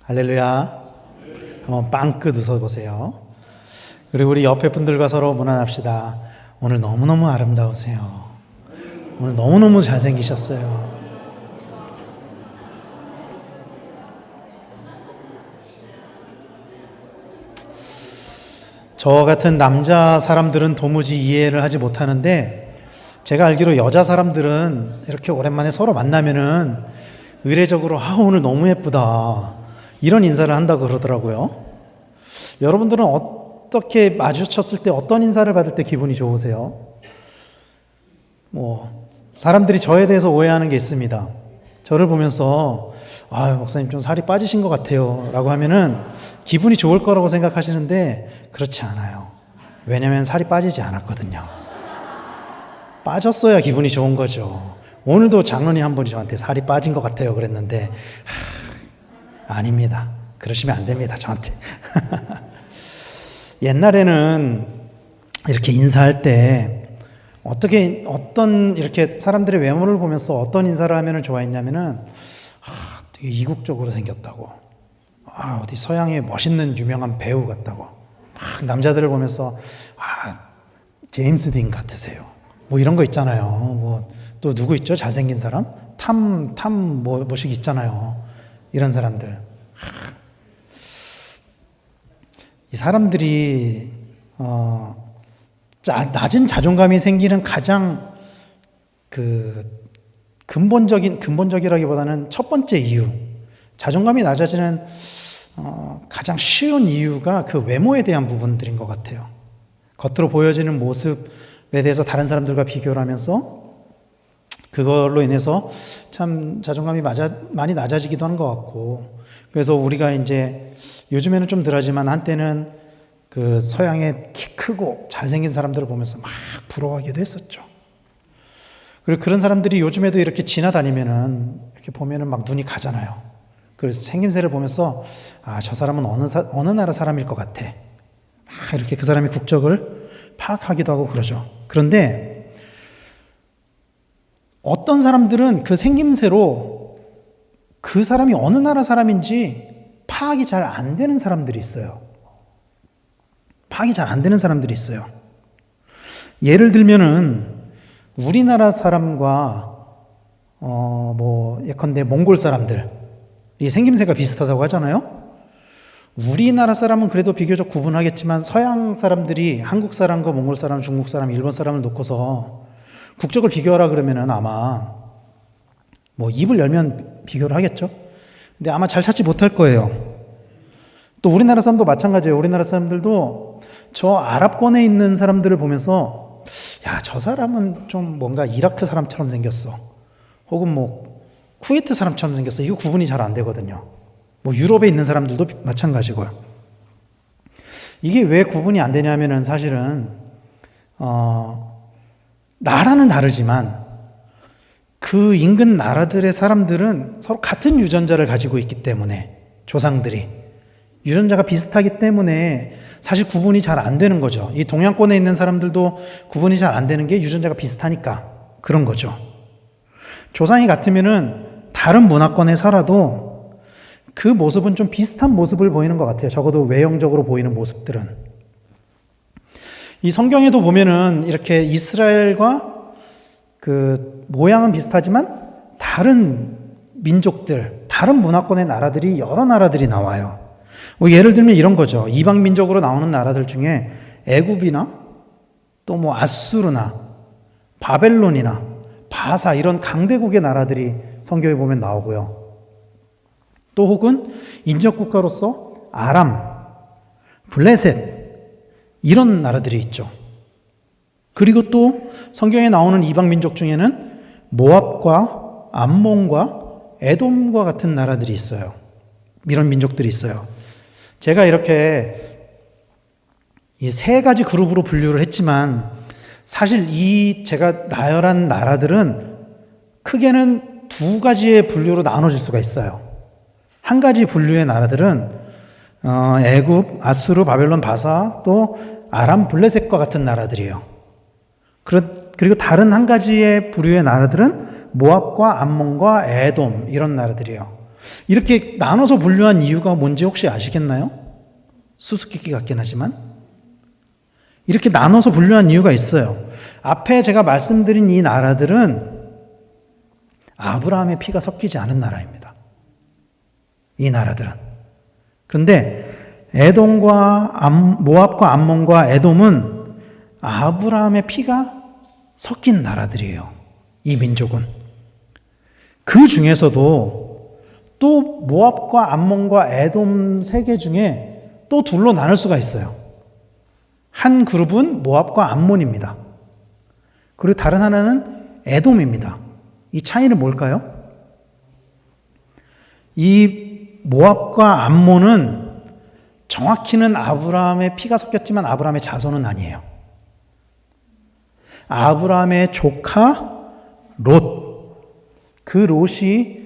할렐루야. 한번 빵긋 웃어보세요. 그리고 우리 옆에 분들과 서로 문안합시다. 오늘 너무너무 아름다우세요. 오늘 너무너무 잘생기셨어요. 저 같은 남자 사람들은 도무지 이해를 하지 못하는데, 제가 알기로 여자 사람들은 이렇게 오랜만에 서로 만나면은 의례적으로 오늘 너무 예쁘다 이런 인사를 한다고 그러더라고요. 여러분들은 어떻게 마주쳤을 때 어떤 인사를 받을 때 기분이 좋으세요? 사람들이 저에 대해서 오해하는 게 있습니다. 저를 보면서 목사님 좀 살이 빠지신 것 같아요 라고 하면은 기분이 좋을 거라고 생각하시는데 그렇지 않아요. 왜냐하면 살이 빠지지 않았거든요. 빠졌어야 기분이 좋은 거죠. 오늘도 장로님 한 분이 저한테 살이 빠진 것 같아요 그랬는데 아닙니다. 그러시면 안 됩니다. 저한테. 옛날에는 이렇게 인사할 때 어떤 이렇게 사람들의 외모를 보면서 어떤 인사를 하면 좋아했냐면은 되게 이국적으로 생겼다고, 어디 서양의 멋있는 유명한 배우 같다고, 남자들을 보면서 제임스 딘 같으세요. 이런 거 있잖아요. 또 누구 있죠? 잘생긴 사람? 뭐식 있잖아요. 이런 사람들. 이 사람들이 낮은 자존감이 생기는 가장 근본적이라기보다는 첫 번째 이유, 자존감이 낮아지는 가장 쉬운 이유가 그 외모에 대한 부분들인 것 같아요. 겉으로 보여지는 모습에 대해서 다른 사람들과 비교를 하면서 그걸로 인해서 참 자존감이 많이 낮아지기도 하는 것 같고, 그래서 우리가 이제 요즘에는 좀 덜하지만 한때는 그 서양의 키 크고 잘생긴 사람들을 보면서 막 부러워하기도 했었죠. 그리고 그런 사람들이 요즘에도 이렇게 지나다니면은 이렇게 보면은 막 눈이 가잖아요. 그래서 생김새를 보면서 저 사람은 어느 나라 사람일 것 같아. 이렇게 그 사람의 국적을 파악하기도 하고 그러죠. 그런데 어떤 사람들은 그 생김새로 그 사람이 어느 나라 사람인지 파악이 잘 안 되는 사람들이 있어요. 파악이 잘 안 되는 사람들이 있어요. 예를 들면은 우리나라 사람과 예컨대 몽골 사람들이 생김새가 비슷하다고 하잖아요. 우리나라 사람은 그래도 비교적 구분하겠지만 서양 사람들이 한국 사람과 몽골 사람, 중국 사람, 일본 사람을 놓고서 국적을 비교하라 그러면은 아마 입을 열면 비교를 하겠죠. 근데 아마 잘 찾지 못할 거예요. 또 우리나라 사람도 마찬가지예요. 우리나라 사람들도 저 아랍권에 있는 사람들을 보면서 저 사람은 좀 뭔가 이라크 사람처럼 생겼어. 혹은 쿠웨이트 사람처럼 생겼어. 이거 구분이 잘 안 되거든요. 유럽에 있는 사람들도 마찬가지고요. 이게 왜 구분이 안 되냐면은 사실은 나라는 다르지만 그 인근 나라들의 사람들은 서로 같은 유전자를 가지고 있기 때문에, 조상들이 유전자가 비슷하기 때문에 사실 구분이 잘 안 되는 거죠. 이 동양권에 있는 사람들도 구분이 잘 안 되는 게 유전자가 비슷하니까 그런 거죠. 조상이 같으면은 다른 문화권에 살아도 그 모습은 좀 비슷한 모습을 보이는 것 같아요. 적어도 외형적으로 보이는 모습들은. 이 성경에도 보면은 이렇게 이스라엘과 그 모양은 비슷하지만 다른 민족들, 다른 문화권의 나라들이 여러 나라들이 나와요. 예를 들면 이런 거죠. 이방 민족으로 나오는 나라들 중에 애굽이나 또 아수르나 바벨론이나 바사 이런 강대국의 나라들이 성경에 보면 나오고요. 또 혹은 인접 국가로서 아람, 블레셋 이런 나라들이 있죠. 그리고 또 성경에 나오는 이방 민족 중에는 모압과 암몬과 에돔과 같은 나라들이 있어요. 이런 민족들이 있어요. 제가 이렇게 이 세 가지 그룹으로 분류를 했지만 사실 이 제가 나열한 나라들은 크게는 두 가지의 분류로 나눠질 수가 있어요. 한 가지 분류의 나라들은 애굽, 아수르, 바벨론, 바사, 또 아람, 블레셋과 같은 나라들이에요. 그리고 다른 한 가지의 부류의 나라들은 모압과 암몬과 에돔 이런 나라들이에요. 이렇게 나눠서 분류한 이유가 뭔지 혹시 아시겠나요? 수수께끼 같긴 하지만 이렇게 나눠서 분류한 이유가 있어요. 앞에 제가 말씀드린 이 나라들은 아브라함의 피가 섞이지 않은 나라입니다. 이 나라들은. 그런데 에돔과 모압과 암몬과 에돔은 아브라함의 피가 섞인 나라들이에요. 이 민족은. 그 중에서도 또 모압과 암몬과 에돔 세 개 중에 또 둘로 나눌 수가 있어요. 한 그룹은 모압과 암몬입니다. 그리고 다른 하나는 에돔입니다. 이 차이는 뭘까요? 이 모압과 암몬은 정확히는 아브라함의 피가 섞였지만 아브라함의 자손은 아니에요. 아브라함의 조카 롯. 그 롯이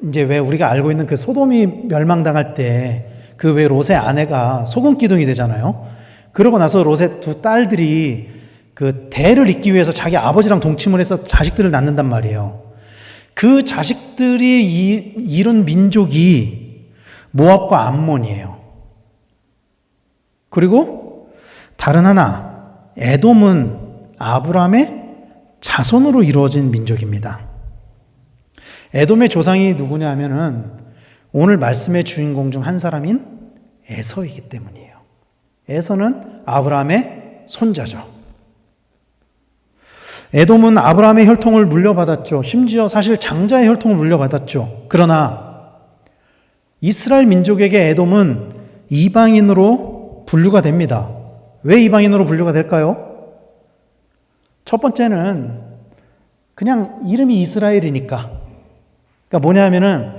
이제 왜 우리가 알고 있는 그 소돔이 멸망당할 때 그 왜 롯의 아내가 소금 기둥이 되잖아요. 그러고 나서 롯의 두 딸들이 그 대를 잇기 위해서 자기 아버지랑 동침을 해서 자식들을 낳는단 말이에요. 그 자식들이 이룬 민족이 모압과 암몬이에요. 그리고 다른 하나, 에돔은 아브라함의 자손으로 이루어진 민족입니다. 에돔의 조상이 누구냐 하면은 오늘 말씀의 주인공 중 한 사람인 에서이기 때문이에요. 에서는 아브라함의 손자죠. 에돔은 아브라함의 혈통을 물려받았죠. 심지어 사실 장자의 혈통을 물려받았죠. 그러나 이스라엘 민족에게 에돔은 이방인으로 분류가 됩니다. 왜 이방인으로 분류가 될까요? 첫 번째는 그냥 이름이 이스라엘이니까. 그러니까 뭐냐면은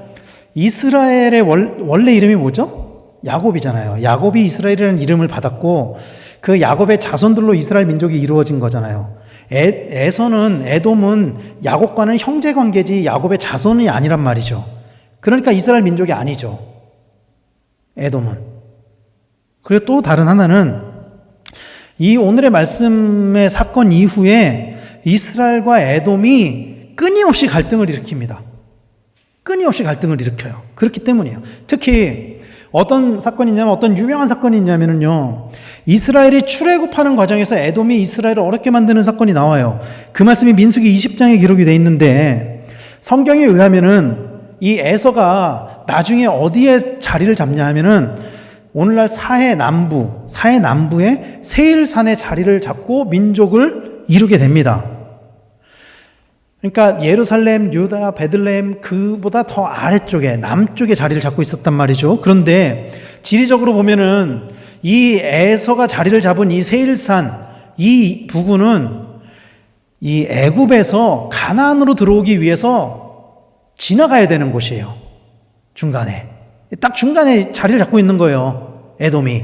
이스라엘의 원래 이름이 뭐죠? 야곱이잖아요. 야곱이 이스라엘이라는 이름을 받았고 그 야곱의 자손들로 이스라엘 민족이 이루어진 거잖아요. 에돔은 야곱과는 형제 관계지 야곱의 자손이 아니란 말이죠. 그러니까 이스라엘 민족이 아니죠. 에돔은. 그리고 또 다른 하나는 이 오늘의 말씀의 사건 이후에 이스라엘과 에돔이 끊임없이 갈등을 일으킵니다. 끊임없이 갈등을 일으켜요. 그렇기 때문이에요. 특히 어떤 사건이 있냐면 어떤 유명한 사건이 있냐면요. 이스라엘이 출애굽하는 과정에서 에돔이 이스라엘을 어렵게 만드는 사건이 나와요. 그 말씀이 민수기 20장에 기록이 되어 있는데 성경에 의하면은 이 에서가 나중에 어디에 자리를 잡냐 하면은 오늘날 사해 남부의 세일산에 자리를 잡고 민족을 이루게 됩니다. 그러니까 예루살렘, 유다, 베들레헴 그보다 더 아래쪽에 남쪽에 자리를 잡고 있었단 말이죠. 그런데 지리적으로 보면은 이 에서가 자리를 잡은 이 세일산 이 부근은 이 애굽에서 가나안으로 들어오기 위해서 지나가야 되는 곳이에요. 중간에 딱 중간에 자리를 잡고 있는 거예요. 에돔이.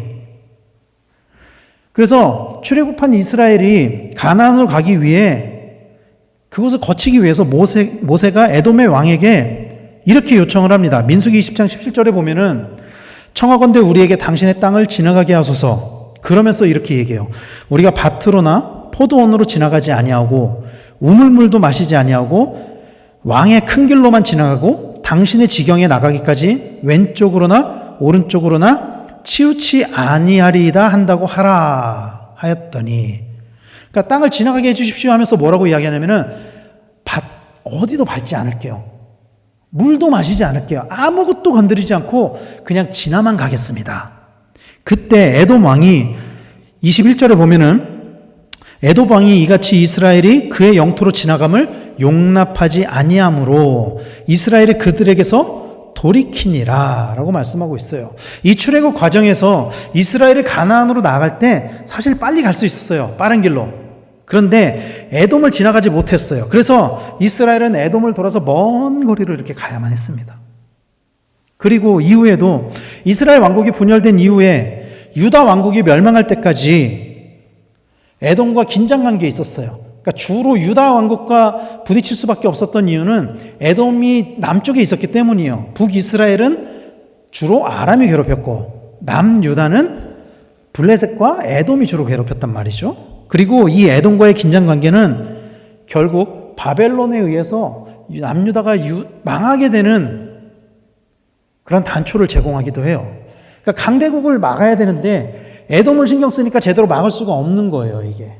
그래서 출애굽한 이스라엘이 가나안으로 가기 위해 그곳을 거치기 위해서 모세가 에돔의 왕에게 이렇게 요청을 합니다. 민수기 20장 17절에 보면은 청하건대 우리에게 당신의 땅을 지나가게 하소서. 그러면서 이렇게 얘기해요. 우리가 밭으로나 포도원으로 지나가지 아니하고 우물물도 마시지 아니하고 왕의 큰 길로만 지나가고 당신의 지경에 나가기까지 왼쪽으로나 오른쪽으로나 치우치 아니하리이다 한다고 하라 하였더니 그러니까 땅을 지나가게 해주십시오 하면서 뭐라고 이야기하냐면은 어디도 밟지 않을게요. 물도 마시지 않을게요. 아무것도 건드리지 않고 그냥 지나만 가겠습니다. 그때 에돔 왕이 21절에 보면은 에돔 왕이 이같이 이스라엘이 그의 영토로 지나감을 용납하지 아니하므로 이스라엘이 그들에게서 돌이키니라 라고 말씀하고 있어요. 이 출애굽 과정에서 이스라엘이 가나안으로 나아갈 때 사실 빨리 갈 수 있었어요. 빠른 길로. 그런데 에돔을 지나가지 못했어요. 그래서 이스라엘은 에돔을 돌아서 먼 거리로 이렇게 가야만 했습니다. 그리고 이후에도 이스라엘 왕국이 분열된 이후에 유다 왕국이 멸망할 때까지 에돔과 긴장 관계에 있었어요. 그러니까 주로 유다 왕국과 부딪힐 수밖에 없었던 이유는 에돔이 남쪽에 있었기 때문이에요. 북이스라엘은 주로 아람이 괴롭혔고 남유다는 블레셋과 에돔이 주로 괴롭혔단 말이죠. 그리고 이 에돔과의 긴장 관계는 결국 바벨론에 의해서 남유다가 망하게 되는 그런 단초를 제공하기도 해요. 그러니까 강대국을 막아야 되는데 에돔을 신경 쓰니까 제대로 막을 수가 없는 거예요, 이게.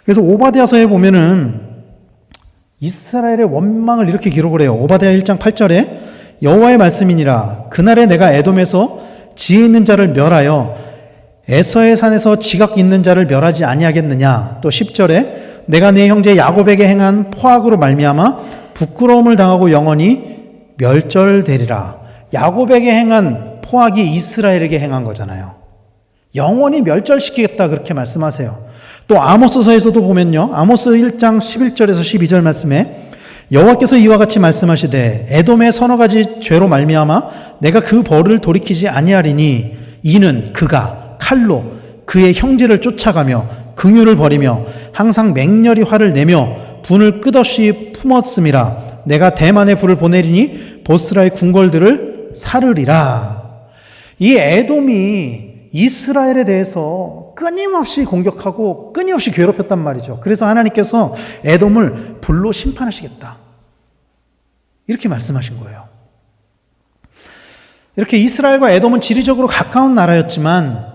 그래서 오바댜서에 보면은 이스라엘의 원망을 이렇게 기록을 해요. 오바댜 1장 8절에 여호와의 말씀이니라 그날에 내가 에돔에서 지혜 있는 자를 멸하여 에서의 산에서 지각 있는 자를 멸하지 아니하겠느냐. 또 10절에 내가 내 형제 야곱에게 행한 포악으로 말미암아 부끄러움을 당하고 영원히 멸절되리라. 야곱에게 행한 포악이 이스라엘에게 행한 거잖아요. 영원히 멸절시키겠다 그렇게 말씀하세요. 또 아모스서에서도 보면요. 아모스 1장 11절에서 12절 말씀에 여호와께서 이와 같이 말씀하시되 에돔의 서너 가지 죄로 말미암아 내가 그 벌을 돌이키지 아니하리니 이는 그가 칼로 그의 형제를 쫓아가며 긍휼을 버리며 항상 맹렬히 화를 내며 분을 끝없이 품었음이라. 내가 대만에 불을 보내리니 보스라의 궁궐들을 사르리라. 이 에돔이 이스라엘에 대해서 끊임없이 공격하고 끊임없이 괴롭혔단 말이죠. 그래서 하나님께서 에돔을 불로 심판하시겠다. 이렇게 말씀하신 거예요. 이렇게 이스라엘과 에돔은 지리적으로 가까운 나라였지만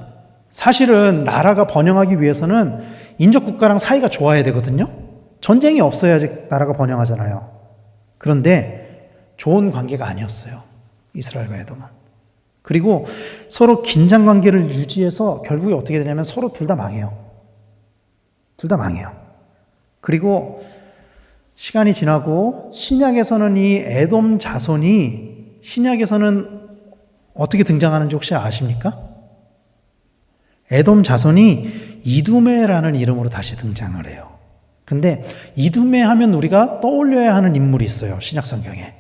사실은 나라가 번영하기 위해서는 인접국가랑 사이가 좋아야 되거든요. 전쟁이 없어야지 나라가 번영하잖아요. 그런데 좋은 관계가 아니었어요. 이스라엘과 에돔은. 그리고 서로 긴장 관계를 유지해서 결국에 어떻게 되냐면 서로 둘 다 망해요. 둘 다 망해요. 그리고 시간이 지나고 신약에서는 이 에돔 자손이 신약에서는 어떻게 등장하는지 혹시 아십니까? 에돔 자손이 이두메라는 이름으로 다시 등장을 해요. 근데 이두메 하면 우리가 떠올려야 하는 인물이 있어요. 신약 성경에.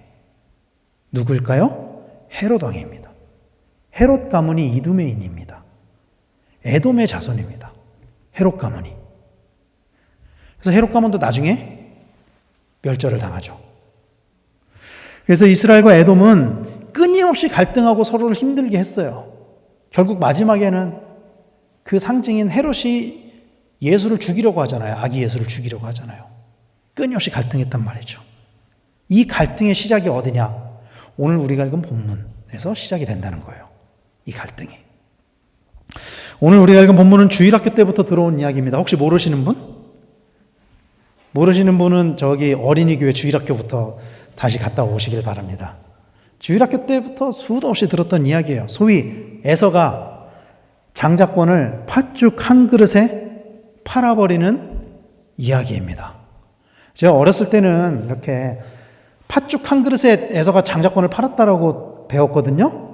누구일까요? 헤롯 왕입니다. 헤롯 가문이 이두메인입니다. 에돔의 자손입니다. 헤롯 가문이. 그래서 헤롯 가문도 나중에 멸절을 당하죠. 그래서 이스라엘과 에돔은 끊임없이 갈등하고 서로를 힘들게 했어요. 결국 마지막에는 그 상징인 헤롯이 예수를 죽이려고 하잖아요. 아기 예수를 죽이려고 하잖아요. 끊임없이 갈등했단 말이죠. 이 갈등의 시작이 어디냐? 오늘 우리가 읽은 본문에서 시작이 된다는 거예요. 이 갈등이. 오늘 우리가 읽은 본문은 주일학교 때부터 들어온 이야기입니다. 혹시 모르시는 분? 모르시는 분은 저기 어린이교회 주일학교부터 다시 갔다 오시길 바랍니다. 주일학교 때부터 수도 없이 들었던 이야기예요. 소위 에서가 장자권을 팥죽 한 그릇에 팔아버리는 이야기입니다. 제가 어렸을 때는 이렇게 팥죽 한 그릇에 에서가 장자권을 팔았다라고 배웠거든요.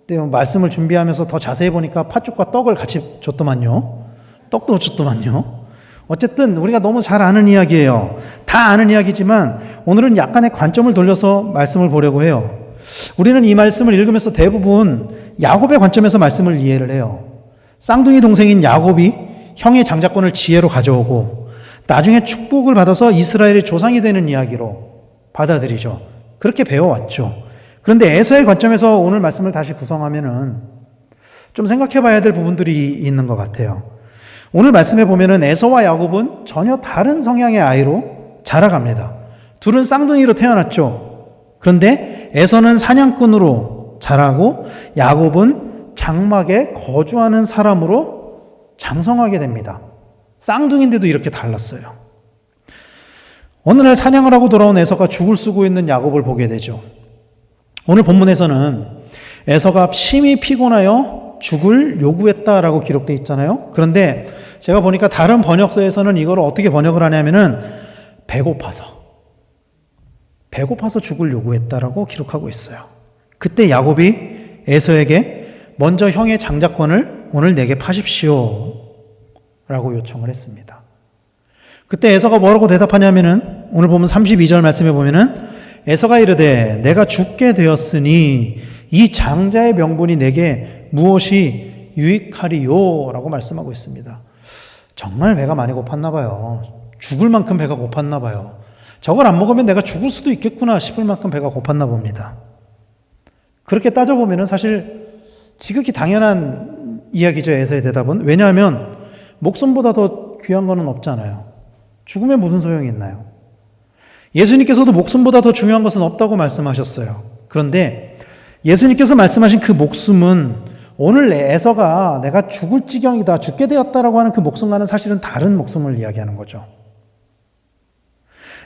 근데 말씀을 준비하면서 더 자세히 보니까 팥죽과 떡을 같이 줬더만요. 떡도 줬더만요. 어쨌든 우리가 너무 잘 아는 이야기예요. 다 아는 이야기지만 오늘은 약간의 관점을 돌려서 말씀을 보려고 해요. 우리는 이 말씀을 읽으면서 대부분 야곱의 관점에서 말씀을 이해를 해요. 쌍둥이 동생인 야곱이 형의 장자권을 지혜로 가져오고 나중에 축복을 받아서 이스라엘의 조상이 되는 이야기로 받아들이죠. 그렇게 배워왔죠. 그런데 에서의 관점에서 오늘 말씀을 다시 구성하면은 좀 생각해 봐야 될 부분들이 있는 것 같아요. 오늘 말씀에 보면은 에서와 야곱은 전혀 다른 성향의 아이로 자라갑니다. 둘은 쌍둥이로 태어났죠. 그런데 에서는 사냥꾼으로 자라고 야곱은 장막에 거주하는 사람으로 장성하게 됩니다. 쌍둥이인데도 이렇게 달랐어요. 어느 날 사냥을 하고 돌아온 에서가 죽을 쓰고 있는 야곱을 보게 되죠. 오늘 본문에서는 에서가 심히 피곤하여 죽을 요구했다라고 기록되어 있잖아요. 그런데 제가 보니까 다른 번역서에서는 이걸 어떻게 번역을 하냐면은 배고파서 죽을 요구했다라고 기록하고 있어요. 그때 야곱이 에서에게 먼저 형의 장자권을 오늘 내게 파십시오 라고 요청을 했습니다. 그때 에서가 뭐라고 대답하냐면은 오늘 보면 32절 말씀에 보면은 에서가 이르되 내가 죽게 되었으니 이 장자의 명분이 내게 무엇이 유익하리요? 라고 말씀하고 있습니다. 정말 배가 많이 고팠나 봐요. 죽을 만큼 배가 고팠나 봐요. 저걸 안 먹으면 내가 죽을 수도 있겠구나 싶을 만큼 배가 고팠나 봅니다. 그렇게 따져보면 사실 지극히 당연한 이야기죠. 에서의 대답은. 왜냐하면 목숨보다 더 귀한 거는 없잖아요. 죽으면 무슨 소용이 있나요? 예수님께서도 목숨보다 더 중요한 것은 없다고 말씀하셨어요. 그런데 예수님께서 말씀하신 그 목숨은 오늘 에서가 내가 죽을 지경이다, 죽게 되었다라고 하는 그 목숨과는 사실은 다른 목숨을 이야기하는 거죠.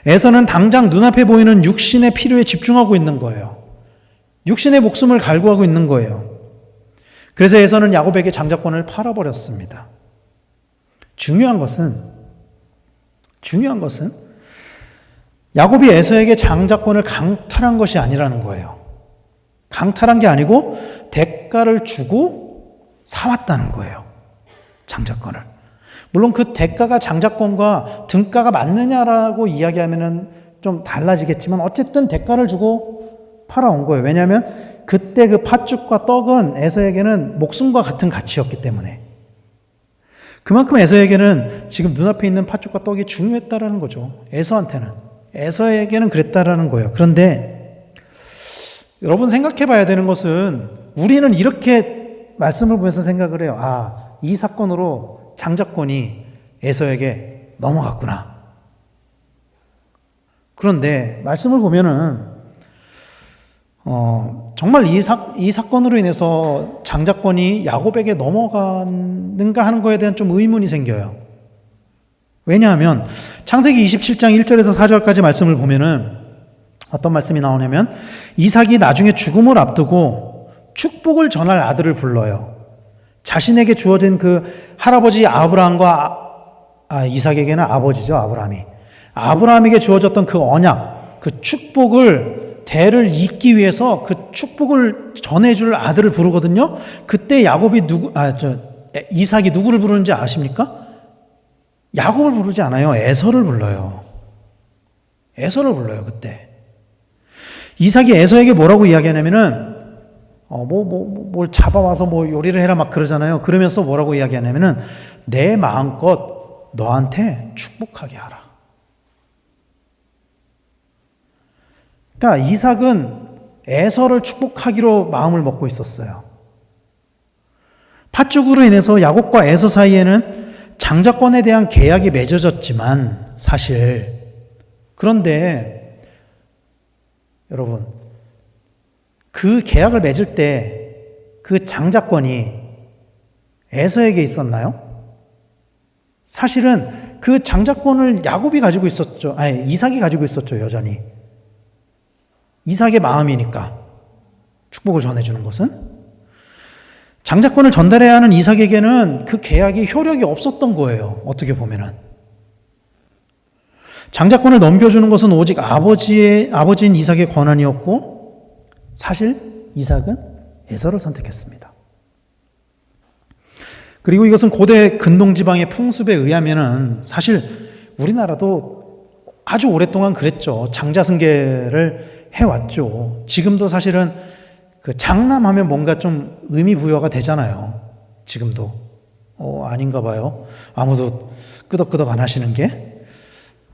에서는 당장 눈앞에 보이는 육신의 필요에 집중하고 있는 거예요. 육신의 목숨을 갈구하고 있는 거예요. 그래서 에서는 야곱에게 장자권을 팔아버렸습니다. 중요한 것은 야곱이 에서에게 장자권을 강탈한 것이 아니라는 거예요. 강탈한 게 아니고 대가를 주고 사왔다는 거예요. 장자권을. 물론 그 대가가 장자권과 등가가 맞느냐라고 이야기하면은 좀 달라지겠지만 어쨌든 대가를 주고 팔아온 거예요. 왜냐하면 그때 그 팥죽과 떡은 에서에게는 목숨과 같은 가치였기 때문에. 그만큼 에서에게는 지금 눈앞에 있는 팥죽과 떡이 중요했다라는 거죠. 에서에게는 그랬다라는 거예요. 그런데 여러분 생각해 봐야 되는 것은 우리는 이렇게 말씀을 보면서 생각을 해요. 아, 이 사건으로 장자권이 에서에게 넘어갔구나. 그런데 말씀을 보면은 정말 이 사건으로 인해서 장자권이 야곱에게 넘어갔는가 하는 거에 대한 좀 의문이 생겨요. 왜냐하면 창세기 27장 1절에서 4절까지 말씀을 보면은 어떤 말씀이 나오냐면 이삭이 나중에 죽음을 앞두고 축복을 전할 아들을 불러요. 자신에게 주어진 그 할아버지 아브라함과 이삭에게는 아버지죠, 아브라함에게 주어졌던 그 언약, 그 축복을 대를 잇기 위해서 그 축복을 전해줄 아들을 부르거든요. 그때 이삭이 누구를 부르는지 아십니까? 야곱을 부르지 않아요. 에서를 불러요. 그때. 이삭이 에서에게 뭐라고 이야기하냐면은, 뭘 잡아와서 요리를 해라 막 그러잖아요. 그러면서 뭐라고 이야기하냐면은, 내 마음껏 너한테 축복하게 하라. 그러니까 이삭은 에서를 축복하기로 마음을 먹고 있었어요. 팥죽으로 인해서 야곱과 에서 사이에는 장자권에 대한 계약이 맺어졌지만 그런데 여러분 그 계약을 맺을 때 그 장자권이 에서에게 있었나요? 사실은 그 장자권을 이삭이 가지고 있었죠, 여전히. 이삭의 마음이니까 축복을 전해주는 것은 장자권을 전달해야 하는 이삭에게는 그 계약이 효력이 없었던 거예요. 어떻게 보면은 장자권을 넘겨주는 것은 오직 아버지인 이삭의 권한이었고 사실 이삭은 에서를 선택했습니다. 그리고 이것은 고대 근동지방의 풍습에 의하면은 사실 우리나라도 아주 오랫동안 그랬죠. 장자승계를 해왔죠. 지금도 사실은 그 장남하면 뭔가 좀 의미 부여가 되잖아요. 지금도. 아닌가 봐요. 아무도 끄덕끄덕 안 하시는 게.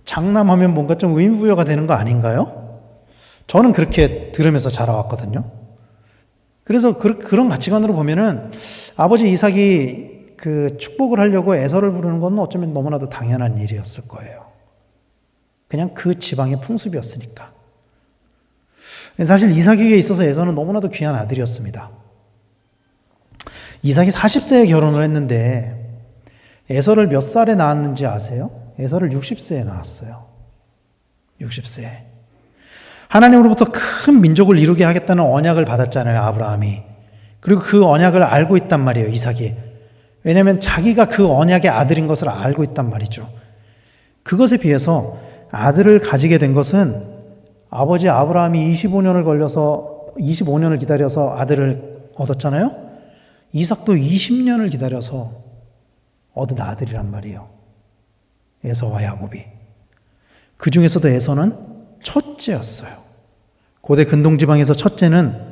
장남하면 뭔가 좀 의미 부여가 되는 거 아닌가요? 저는 그렇게 들으면서 자라왔거든요. 그래서 그런 가치관으로 보면은 아버지 이삭이 그 축복을 하려고 에서를 부르는 건 어쩌면 너무나도 당연한 일이었을 거예요. 그냥 그 지방의 풍습이었으니까. 사실 이삭에게 있어서 에서는 너무나도 귀한 아들이었습니다. 이삭이 40세에 결혼을 했는데 에서를 몇 살에 낳았는지 아세요? 에서를 60세에 낳았어요. 60세에. 하나님으로부터 큰 민족을 이루게 하겠다는 언약을 받았잖아요, 아브라함이. 그리고 그 언약을 알고 있단 말이에요, 이삭이. 왜냐하면 자기가 그 언약의 아들인 것을 알고 있단 말이죠. 그것에 비해서 아들을 가지게 된 것은 아버지 아브라함이 25년을 기다려서 아들을 얻었잖아요. 이삭도 20년을 기다려서 얻은 아들이란 말이에요. 에서와 야곱이. 그 중에서도 에서는 첫째였어요. 고대 근동지방에서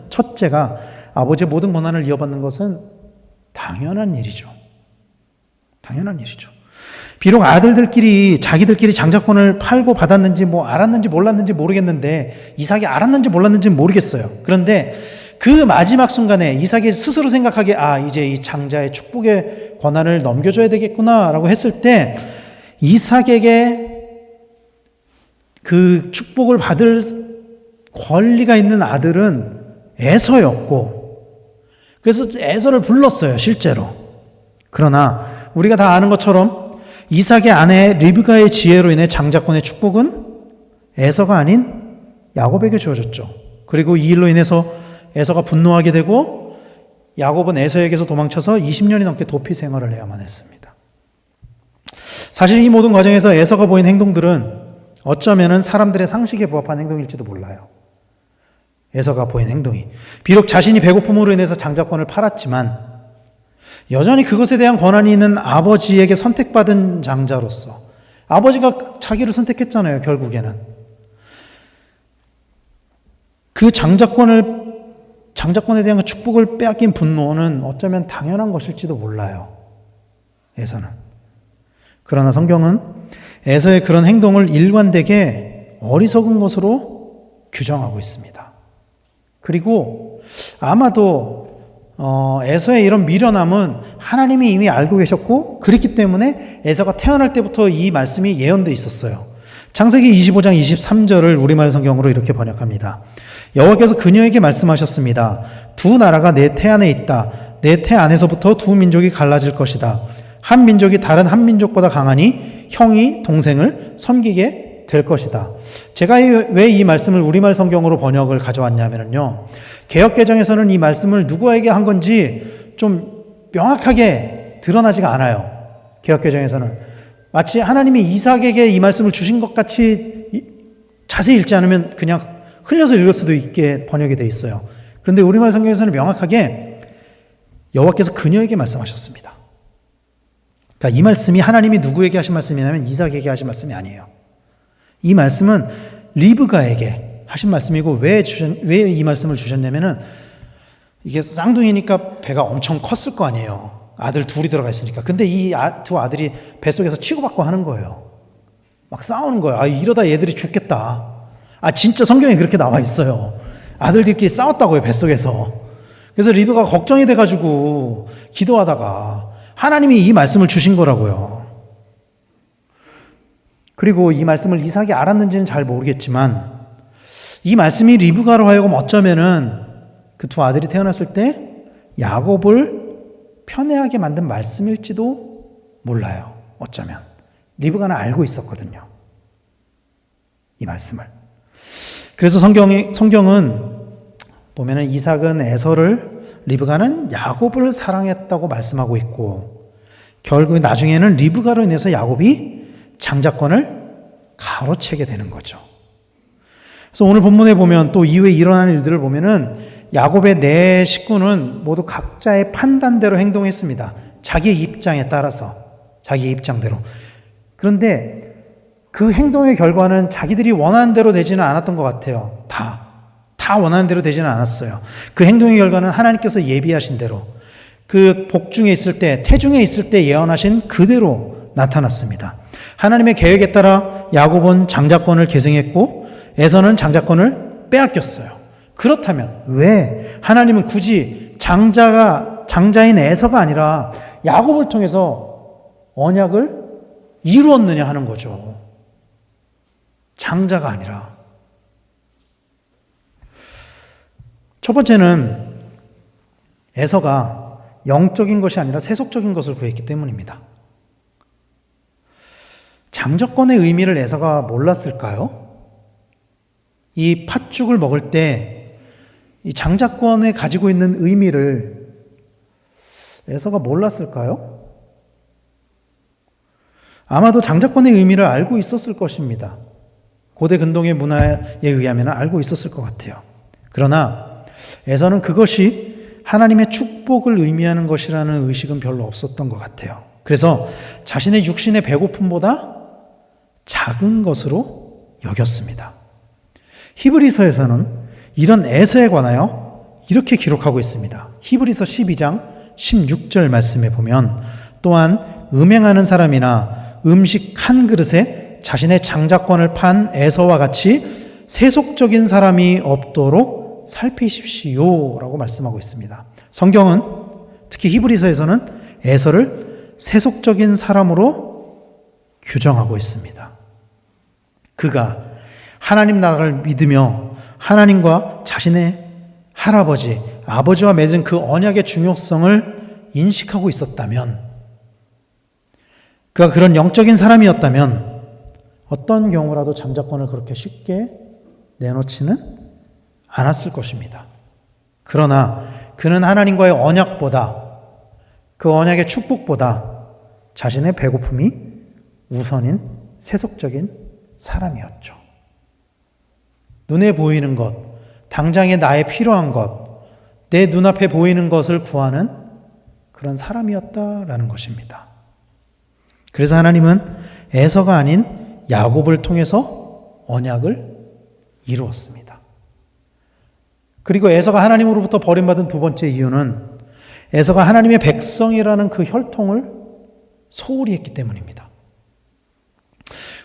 첫째가 아버지의 모든 권한을 이어받는 것은 당연한 일이죠. 비록 아들들끼리 자기들끼리 장자권을 팔고 받았는지 알았는지 몰랐는지 모르겠는데 이삭이 알았는지 몰랐는지 모르겠어요. 그런데 그 마지막 순간에 이삭이 스스로 생각하기에 이제 이 장자의 축복의 권한을 넘겨줘야 되겠구나라고 했을 때 이삭에게 그 축복을 받을 권리가 있는 아들은 에서였고, 그래서 에서를 불렀어요, 실제로. 그러나 우리가 다 아는 것처럼 이삭의 아내 리브가의 지혜로 인해 장자권의 축복은 에서가 아닌 야곱에게 주어졌죠. 그리고 이 일로 인해서 에서가 분노하게 되고 야곱은 에서에게서 도망쳐서 20년이 넘게 도피 생활을 해야만 했습니다. 사실 이 모든 과정에서 에서가 보인 행동들은 어쩌면은 사람들의 상식에 부합한 행동일지도 몰라요. 에서가 보인 행동이. 비록 자신이 배고픔으로 인해서 장자권을 팔았지만 여전히 그것에 대한 권한이 있는 아버지에게 선택받은 장자로서 아버지가 자기를 선택했잖아요, 결국에는. 그 장자권에 대한 그 축복을 빼앗긴 분노는 어쩌면 당연한 것일지도 몰라요, 에서는. 그러나 성경은 에서의 그런 행동을 일관되게 어리석은 것으로 규정하고 있습니다. 그리고 아마도 에서의 이런 미련함은 하나님이 이미 알고 계셨고 그렇기 때문에 에서가 태어날 때부터 이 말씀이 예언되어 있었어요. 창세기 25장 23절을 우리말 성경으로 이렇게 번역합니다. 여호와께서 그녀에게 말씀하셨습니다. 두 나라가 내 태 안에 있다. 내 태 안에서부터 두 민족이 갈라질 것이다. 한 민족이 다른 한 민족보다 강하니 형이 동생을 섬기게 될 것이다. 제가 왜 이 말씀을 우리말 성경으로 번역을 가져왔냐면요, 개역개정에서는 이 말씀을 누구에게 한 건지 좀 명확하게 드러나지가 않아요. 개역개정에서는 마치 하나님이 이삭에게 이 말씀을 주신 것 같이 자세히 읽지 않으면 그냥 흘려서 읽을 수도 있게 번역이 되어 있어요. 그런데 우리말 성경에서는 명확하게 여호와께서 그녀에게 말씀하셨습니다. 그러니까 이 말씀이 하나님이 누구에게 하신 말씀이냐면 이삭에게 하신 말씀이 아니에요. 이 말씀은 리브가에게 하신 말씀이고 왜 이 말씀을 주셨냐면은 이게 쌍둥이니까 배가 엄청 컸을 거 아니에요. 아들 둘이 들어가 있으니까. 근데 이 두 아들이 뱃속에서 치고받고 하는 거예요. 막 싸우는 거예요. 이러다 얘들이 죽겠다. 진짜 성경에 그렇게 나와 있어요. 아들들끼리 싸웠다고요, 뱃속에서. 그래서 리브가 걱정이 돼가지고 기도하다가 하나님이 이 말씀을 주신 거라고요. 그리고 이 말씀을 이삭이 알았는지는 잘 모르겠지만 이 말씀이 리브가로 하여금 어쩌면은 그 두 아들이 태어났을 때 야곱을 편애하게 만든 말씀일지도 몰라요. 어쩌면. 리브가는 알고 있었거든요, 이 말씀을. 그래서 성경은 보면은 이삭은 에서를, 리브가는 야곱을 사랑했다고 말씀하고 있고 결국 나중에는 리브가로 인해서 야곱이 장자권을 가로채게 되는 거죠. 그래서 오늘 본문에 보면 또 이후에 일어나는 일들을 보면은 야곱의 네 식구는 모두 각자의 판단대로 행동했습니다. 자기의 입장에 따라서, 자기의 입장대로. 그런데 그 행동의 결과는 자기들이 원하는 대로 되지는 않았던 것 같아요. 다 원하는 대로 되지는 않았어요. 그 행동의 결과는 하나님께서 예비하신 대로, 그 복중에 있을 때, 태중에 있을 때 예언하신 그대로 나타났습니다. 하나님의 계획에 따라 야곱은 장자권을 계승했고 에서는 장자권을 빼앗겼어요. 그렇다면 왜 하나님은 굳이 장자인 에서가 아니라 야곱을 통해서 언약을 이루었느냐 하는 거죠. 장자가 아니라. 첫 번째는 에서가 영적인 것이 아니라 세속적인 것을 구했기 때문입니다. 장자권의 의미를 에서가 몰랐을까요? 이 팥죽을 먹을 때 이 장자권에 가지고 있는 의미를 에서가 몰랐을까요? 아마도 장자권의 의미를 알고 있었을 것입니다. 고대 근동의 문화에 의하면 알고 있었을 것 같아요. 그러나 에서는 그것이 하나님의 축복을 의미하는 것이라는 의식은 별로 없었던 것 같아요. 그래서 자신의 육신의 배고픔보다 작은 것으로 여겼습니다. 히브리서에서는 이런 에서에 관하여 이렇게 기록하고 있습니다. 히브리서 12장 16절 말씀에 보면 또한 음행하는 사람이나 음식 한 그릇에 자신의 장자권을 판 에서와 같이 세속적인 사람이 없도록 살피십시오 라고 말씀하고 있습니다. 성경은 특히 히브리서에서는 에서를 세속적인 사람으로 규정하고 있습니다. 그가 하나님 나라를 믿으며 하나님과 자신의 할아버지, 아버지와 맺은 그 언약의 중요성을 인식하고 있었다면, 그가 그런 영적인 사람이었다면 어떤 경우라도 장자권을 그렇게 쉽게 내놓지는 않았을 것입니다. 그러나 그는 하나님과의 언약보다, 그 언약의 축복보다 자신의 배고픔이 우선인 세속적인 사람이었죠. 눈에 보이는 것, 당장에 나에 필요한 것, 내 눈앞에 보이는 것을 구하는 그런 사람이었다라는 것입니다. 그래서 하나님은 에서가 아닌 야곱을 통해서 언약을 이루었습니다. 그리고 에서가 하나님으로부터 버림받은 두 번째 이유는 에서가 하나님의 백성이라는 그 혈통을 소홀히 했기 때문입니다.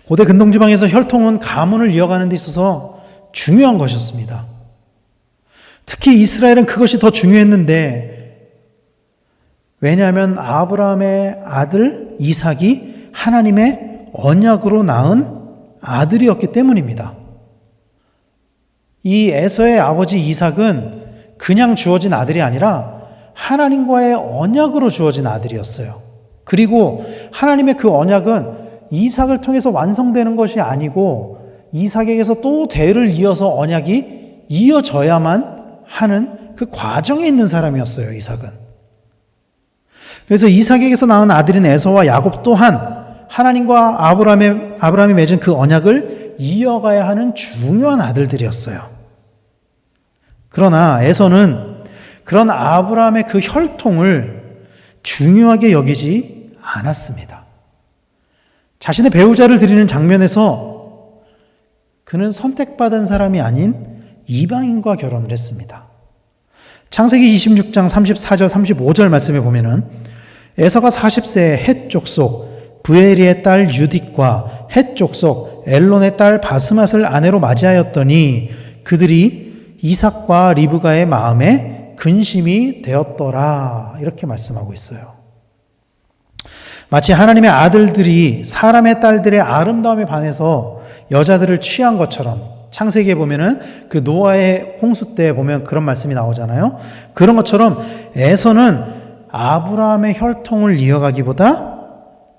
고대 근동지방에서 혈통은 가문을 이어가는 데 있어서 중요한 것이었습니다. 특히 이스라엘은 그것이 더 중요했는데, 왜냐하면 아브라함의 아들 이삭이 하나님의 언약으로 낳은 아들이었기 때문입니다. 이 에서의 아버지 이삭은 그냥 주어진 아들이 아니라 하나님과의 언약으로 주어진 아들이었어요. 그리고 하나님의 그 언약은 이삭을 통해서 완성되는 것이 아니고 이삭에게서 또 대를 이어서 언약이 이어져야만 하는 그 과정에 있는 사람이었어요, 이삭은. 그래서 이삭에게서 낳은 아들인 에서와 야곱 또한 하나님과 아브라함이 맺은 그 언약을 이어가야 하는 중요한 아들들이었어요. 그러나 에서는 그런 아브라함의 그 혈통을 중요하게 여기지 않았습니다. 자신의 배우자를 드리는 장면에서 그는 선택받은 사람이 아닌 이방인과 결혼을 했습니다. 창세기 26장 34절 35절 말씀에 보면은 에서가 40세에 헷 족속 부에리의 딸 유딧과 헷 족속 엘론의 딸 바스맛을 아내로 맞이하였더니 그들이 이삭과 리브가의 마음에 근심이 되었더라. 이렇게 말씀하고 있어요. 마치 하나님의 아들들이 사람의 딸들의 아름다움에 반해서 여자들을 취한 것처럼, 창세기에 보면은 그 노아의 홍수 때 보면 그런 말씀이 나오잖아요. 그런 것처럼 에서는 아브라함의 혈통을 이어가기보다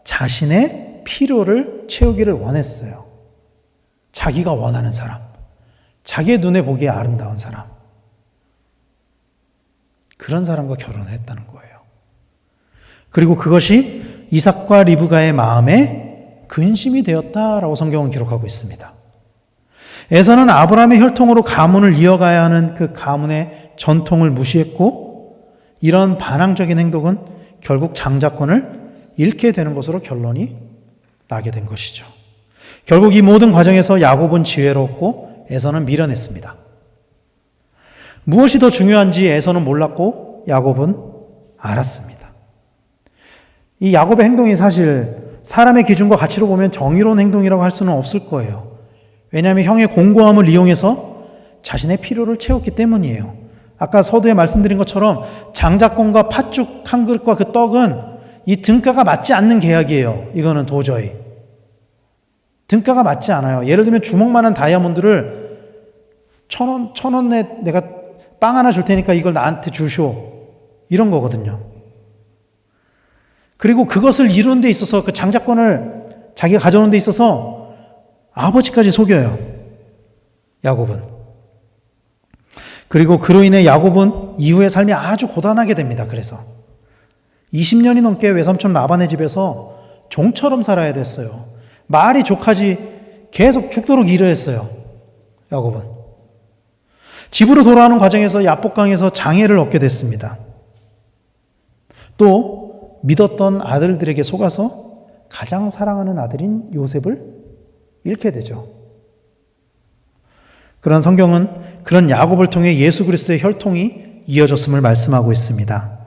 자신의 필요를 채우기를 원했어요. 자기가 원하는 사람, 자기의 눈에 보기에 아름다운 사람, 그런 사람과 결혼을 했다는 거예요. 그리고 그것이 이삭과 리브가의 마음에 근심이 되었다라고 성경은 기록하고 있습니다. 에서는 아브라함의 혈통으로 가문을 이어가야 하는 그 가문의 전통을 무시했고, 이런 반항적인 행동은 결국 장자권을 잃게 되는 것으로 결론이 나게 된 것이죠. 결국 이 모든 과정에서 야곱은 지혜로웠고 에서는 미련했습니다. 무엇이 더 중요한지 에서는 몰랐고 야곱은 알았습니다. 이 야곱의 행동이 사실 사람의 기준과 가치로 보면 정의로운 행동이라고 할 수는 없을 거예요. 왜냐하면 형의 공고함을 이용해서 자신의 필요를 채웠기 때문이에요. 아까 서두에 말씀드린 것처럼 장자권과 팥죽 한 그릇과 그 떡은 이 등가가 맞지 않는 계약이에요. 이거는 도저히 등가가 맞지 않아요. 예를 들면 주먹만한 다이아몬드를 1,000원에 내가 빵 하나 줄 테니까 이걸 나한테 주시오, 이런 거거든요. 그리고 그것을 이루는 데 있어서, 그 장자권을 자기가 가져오는 데 있어서 아버지까지 속여요, 야곱은. 그리고 그로 인해 야곱은 이후의 삶이 아주 고단하게 됩니다. 그래서 20년이 넘게 외삼촌 라반의 집에서 종처럼 살아야 됐어요. 말이 족하지 계속 죽도록 일을 했어요, 야곱은. 집으로 돌아오는 과정에서 야복강에서 장애를 얻게 됐습니다. 또 믿었던 아들들에게 속아서 가장 사랑하는 아들인 요셉을 잃게 되죠. 그런 성경은 그런 야곱을 통해 예수 그리스도의 혈통이 이어졌음을 말씀하고 있습니다.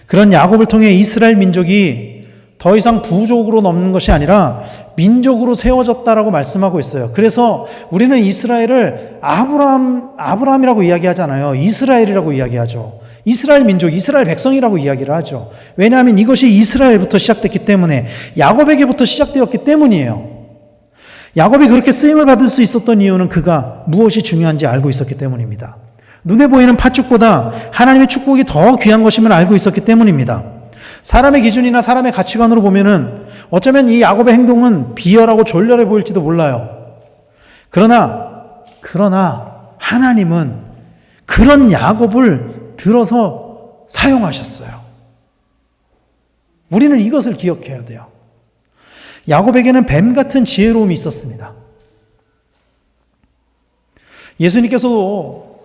그런 야곱을 통해 이스라엘 민족이 더 이상 부족으로 넘는 것이 아니라 민족으로 세워졌다라고 말씀하고 있어요. 그래서 우리는 이스라엘을 아브라함이라고 이야기하잖아요. 이스라엘이라고 이야기하죠. 이스라엘 민족, 이스라엘 백성이라고 이야기를 하죠. 왜냐하면 이것이 이스라엘부터 시작됐기 때문에, 야곱에게부터 시작되었기 때문이에요. 야곱이 그렇게 쓰임을 받을 수 있었던 이유는 그가 무엇이 중요한지 알고 있었기 때문입니다. 눈에 보이는 팥죽보다 하나님의 축복이 더 귀한 것임을 알고 있었기 때문입니다. 사람의 기준이나 사람의 가치관으로 보면은 어쩌면 이 야곱의 행동은 비열하고 졸렬해 보일지도 몰라요. 그러나 하나님은 그런 야곱을 들어서 사용하셨어요. 우리는 이것을 기억해야 돼요. 야곱에게는 뱀 같은 지혜로움이 있었습니다. 예수님께서도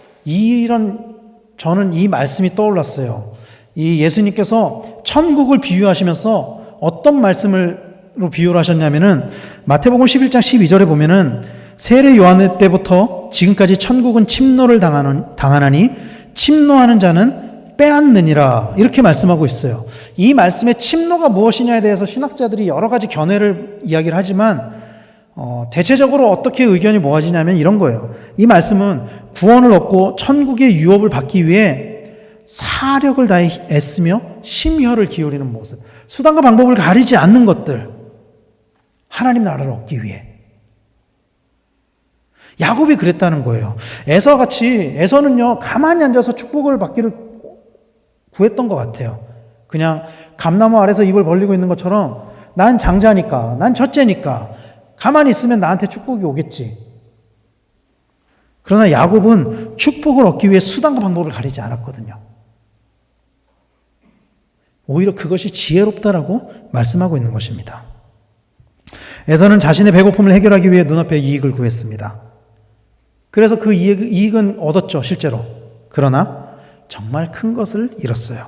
저는 이 말씀이 떠올랐어요. 이 예수님께서 천국을 비유하시면서 어떤 말씀으로 비유를 하셨냐면은 마태복음 11장 12절에 보면은 세례 요한 때부터 지금까지 천국은 침노를 당하나니 침노하는 자는 빼앗느니라 이렇게 말씀하고 있어요. 이 말씀의 침노가 무엇이냐에 대해서 신학자들이 여러 가지 견해를 이야기를 하지만 대체적으로 어떻게 의견이 모아지냐면 이런 거예요. 이 말씀은 구원을 얻고 천국의 유업을 받기 위해 사력을 다해 애쓰며 심혈을 기울이는 모습, 수단과 방법을 가리지 않는 것들, 하나님 나라를 얻기 위해. 야곱이 그랬다는 거예요. 에서와 같이, 에서는요 가만히 앉아서 축복을 받기를 구했던 것 같아요. 그냥 감나무 아래서 입을 벌리고 있는 것처럼 난 장자니까, 난 첫째니까 가만히 있으면 나한테 축복이 오겠지. 그러나 야곱은 축복을 얻기 위해 수단과 방법을 가리지 않았거든요. 오히려 그것이 지혜롭다라고 말씀하고 있는 것입니다. 에서는 자신의 배고픔을 해결하기 위해 눈앞에 이익을 구했습니다. 그래서 그 이익은 얻었죠, 실제로. 그러나 정말 큰 것을 잃었어요.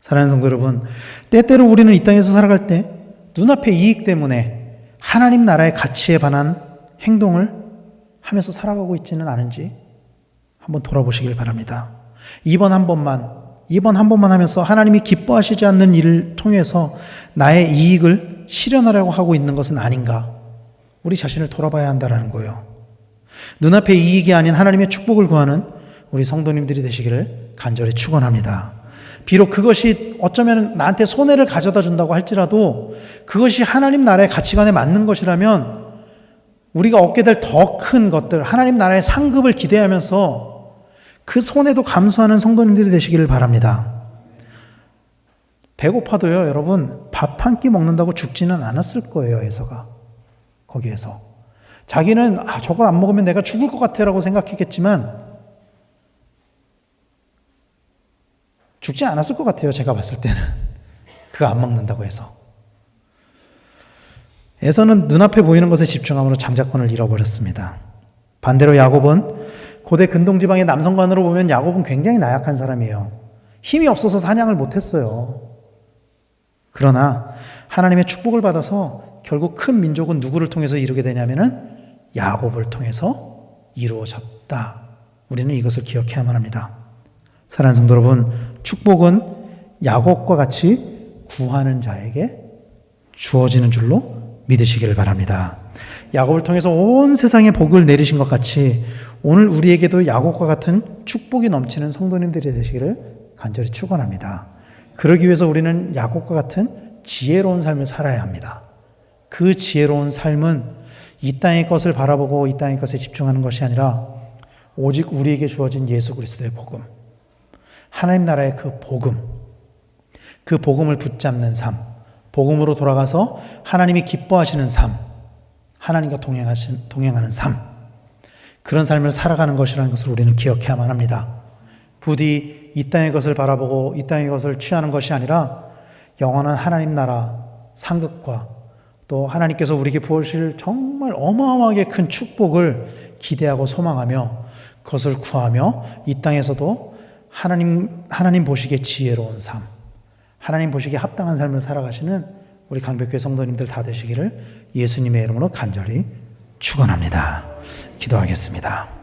사랑하는 성도 여러분, 때때로 우리는 이 땅에서 살아갈 때 눈앞의 이익 때문에 하나님 나라의 가치에 반한 행동을 하면서 살아가고 있지는 않은지 한번 돌아보시길 바랍니다. 이번 한 번만 하면서 하나님이 기뻐하시지 않는 일을 통해서 나의 이익을 실현하려고 하고 있는 것은 아닌가? 우리 자신을 돌아봐야 한다는 거예요. 눈앞의 이익이 아닌 하나님의 축복을 구하는 우리 성도님들이 되시기를 간절히 축원합니다. 비록 그것이 어쩌면 나한테 손해를 가져다 준다고 할지라도 그것이 하나님 나라의 가치관에 맞는 것이라면 우리가 얻게 될 더 큰 것들, 하나님 나라의 상급을 기대하면서 그 손해도 감수하는 성도님들이 되시기를 바랍니다. 배고파도요, 여러분, 밥 한 끼 먹는다고 죽지는 않았을 거예요, 에서가. 거기에서. 자기는 저걸 안 먹으면 내가 죽을 것 같아라고 생각했겠지만 죽지 않았을 것 같아요, 제가 봤을 때는. 그거 안 먹는다고 해서. 에서는 눈앞에 보이는 것에 집중함으로 장자권을 잃어버렸습니다. 반대로 야곱은 고대 근동지방의 남성관으로 보면 야곱은 굉장히 나약한 사람이에요. 힘이 없어서 사냥을 못했어요. 그러나 하나님의 축복을 받아서 결국 큰 민족은 누구를 통해서 이루게 되냐면은 야곱을 통해서 이루어졌다. 우리는 이것을 기억해야만 합니다. 사랑하는 성도 여러분, 축복은 야곱과 같이 구하는 자에게 주어지는 줄로 믿으시기를 바랍니다. 야곱을 통해서 온 세상에 복을 내리신 것 같이 오늘 우리에게도 야곱과 같은 축복이 넘치는 성도님들이 되시기를 간절히 축원합니다. 그러기 위해서 우리는 야곱과 같은 지혜로운 삶을 살아야 합니다. 그 지혜로운 삶은 이 땅의 것을 바라보고 이 땅의 것에 집중하는 것이 아니라 오직 우리에게 주어진 예수 그리스도의 복음, 하나님 나라의 그 복음을 붙잡는 삶, 복음으로 돌아가서 하나님이 기뻐하시는 삶, 하나님과 동행하는 삶, 그런 삶을 살아가는 것이라는 것을 우리는 기억해야만 합니다. 부디 이 땅의 것을 바라보고 이 땅의 것을 취하는 것이 아니라 영원한 하나님 나라 상급과 또 하나님께서 우리에게 부어주실 정말 어마어마하게 큰 축복을 기대하고 소망하며 그것을 구하며 이 땅에서도 하나님 보시기에 지혜로운 삶, 하나님 보시기에 합당한 삶을 살아가시는 우리 강백교회 성도님들 다 되시기를 예수님의 이름으로 간절히 축원합니다. 기도하겠습니다.